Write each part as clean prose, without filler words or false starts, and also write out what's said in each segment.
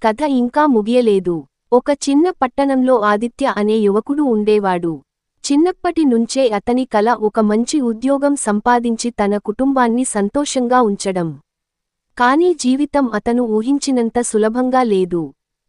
కథ ఇంకా ముగియలేదు. ఒక చిన్న పట్టణంలో ఆదిత్య అనే యువకుడు ఉండేవాడు. చిన్నప్పటి నుంచే అతని కల ఒక మంచి ఉద్యోగం సంపాదించి తన కుటుంబాన్ని సంతోషంగా ఉంచడం. కానీ జీవితం అతను ఊహించినంత సులభంగా లేదు.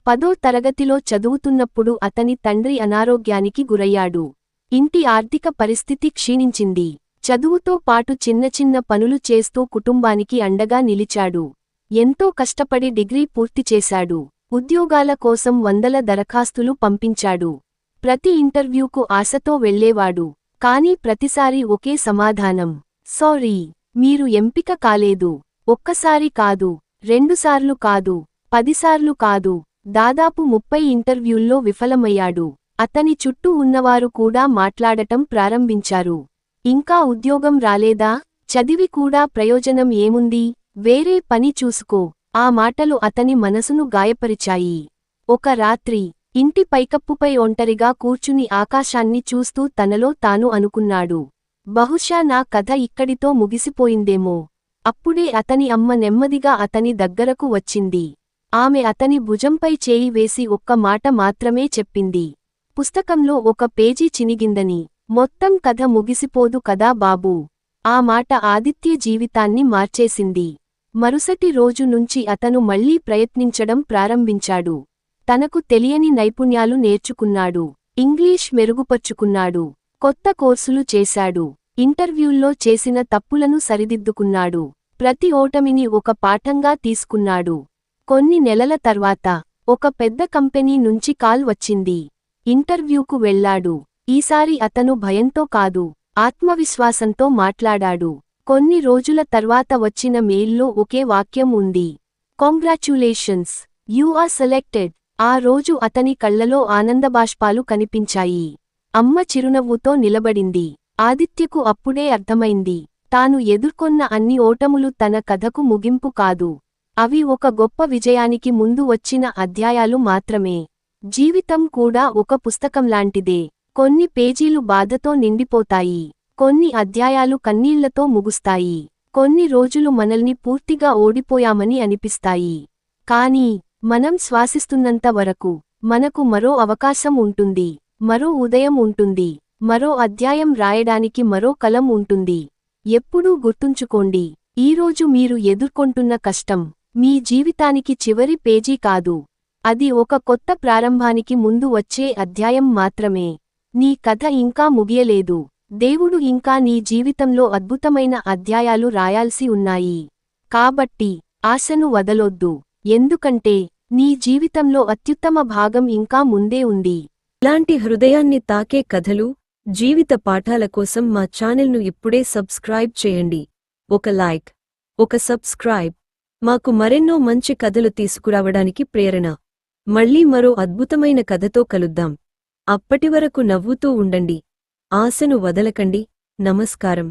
10వ తరగతిలో చదువుతున్నప్పుడు అతని తండ్రి అనారోగ్యానికి గురయ్యాడు. ఇంటి ఆర్థిక పరిస్థితి క్షీణించింది. చదువుతో పాటు చిన్న చిన్న పనులు చేస్తూ కుటుంబానికి అండగా నిలిచాడు. ఎంతో కష్టపడి డిగ్రీ పూర్తి చేశాడు. ఉద్యోగాల కోసం వందల దరఖాస్తులు పంపించాడు. ప్రతి ఇంటర్వ్యూకు ఆశతో వెళ్లేవాడు. కానీ ప్రతిసారీ ఒకే సమాధానం, సారీ, మీరు ఎంపిక కాలేదు. ఒక్కసారి కాదు, రెండుసార్లు కాదు, 10 సార్లు కాదు, దాదాపు 30 ఇంటర్వ్యూల్లో విఫలమయ్యాడు. అతని చుట్టూ ఉన్నవారు కూడా మాట్లాడటం ప్రారంభించారు. ఇంకా ఉద్యోగం రాలేదా? చదివి కూడా ప్రయోజనం ఏముంది? వేరే పని చూసుకో. ఆ మాటలు అతని మనసును గాయపరిచాయి. ఒక రాత్రి ఇంటి పైకప్పుపై ఒంటరిగా కూర్చుని ఆకాశాన్ని చూస్తూ తనలో తాను అనుకున్నాడు, బహుశా నా కథ ఇక్కడితో ముగిసిపోయిందేమో. అప్పుడే అతని అమ్మ నెమ్మదిగా అతని దగ్గరకు వచ్చింది. ఆమె అతని భుజంపై చేయి వేసి ఒక్క మాట మాత్రమే చెప్పింది, పుస్తకంలో ఒక పేజీ చినిగిందని. మొత్తం కథ ముగిసిపోదు కదా బాబూ. ఆ మాట ఆదిత్య జీవితాన్ని మార్చేసింది. మరుసటి రోజు నుంచి అతను మళ్లీ ప్రయత్నించడం ప్రారంభించాడు. తనకు తెలియని నైపుణ్యాలు నేర్చుకున్నాడు. ఇంగ్లీష్ మెరుగుపర్చుకున్నాడు. కొత్త కోర్సులు చేశాడు. ఇంటర్వ్యూల్లో చేసిన తప్పులను సరిదిద్దుకున్నాడు. ప్రతి ఓటమిని ఒక పాఠంగా తీసుకున్నాడు. కొన్ని నెలల తర్వాత ఒక పెద్ద కంపెనీ నుంచి కాల్ వచ్చింది. ఇంటర్వ్యూకు వెళ్లాడు. ఈసారి అతను భయంతో కాదు, ఆత్మవిశ్వాసంతో మాట్లాడాడు. కొన్ని రోజుల తర్వాత వచ్చిన మెయిల్లో ఒకే వాక్యం ఉంది, కంగ్రాచ్యులేషన్స్, యూ ఆర్ సెలెక్టెడ్. ఆ రోజు అతని కళ్లలో ఆనందబాష్పాలు కనిపించాయి. అమ్మ చిరునవ్వుతో నిలబడింది. ఆదిత్యకు అప్పుడే అర్థమైంది, తాను ఎదుర్కొన్న అన్ని ఓటములు తన కథకు ముగింపు కాదు. అవి ఒక గొప్ప విజయానికి ముందు వచ్చిన అధ్యాయాలు మాత్రమే. జీవితం కూడా ఒక పుస్తకంలాంటిదే. కొన్ని పేజీలు బాధతో నిండిపోతాయి. కొన్ని అధ్యాయాలు కన్నీళ్లతో ముగుస్తాయి. కొన్ని రోజులు మనల్ని పూర్తిగా ఓడిపోయామని అనిపిస్తాయి. కానీ మనం శ్వాసిస్తున్నంత వరకు మనకు మరో అవకాశం ఉంటుంది. మరో ఉదయం ఉంటుంది. మరో అధ్యాయం రాయడానికి మరో కలం ఉంటుంది. ఎప్పుడూ గుర్తుంచుకోండి, ఈరోజు మీరు ఎదుర్కొంటున్న కష్టం మీ జీవితానికి చివరి పేజీ కాదు. అది ఒక కొత్త ప్రారంభానికి ముందు వచ్చే అధ్యాయం మాత్రమే. నీ కథ ఇంకా ముగియలేదు. దేవుడు ఇంకా నీ జీవితంలో అద్భుతమైన అధ్యాయాలు రాయాల్సి ఉన్నాయి. కాబట్టి ఆశను వదలొద్దు. ఎందుకంటే నీ జీవితంలో అత్యుత్తమ భాగం ఇంకా ముందే ఉంది. ఇలాంటి హృదయాన్ని తాకే కథలు, జీవిత పాఠాల కోసం మా ఛానల్ను ఇప్పుడే సబ్స్క్రైబ్ చేయండి. ఒక లైక్, ఒక సబ్స్క్రైబ్ మాకు మరెన్నో మంచి కథలు తీసుకురావడానికి ప్రేరణ. మళ్ళీ మరో అద్భుతమైన కథతో కలుద్దాం. అప్పటివరకు నవ్వుతూ ఉండండి. ఆశను వదలకండి. నమస్కారం.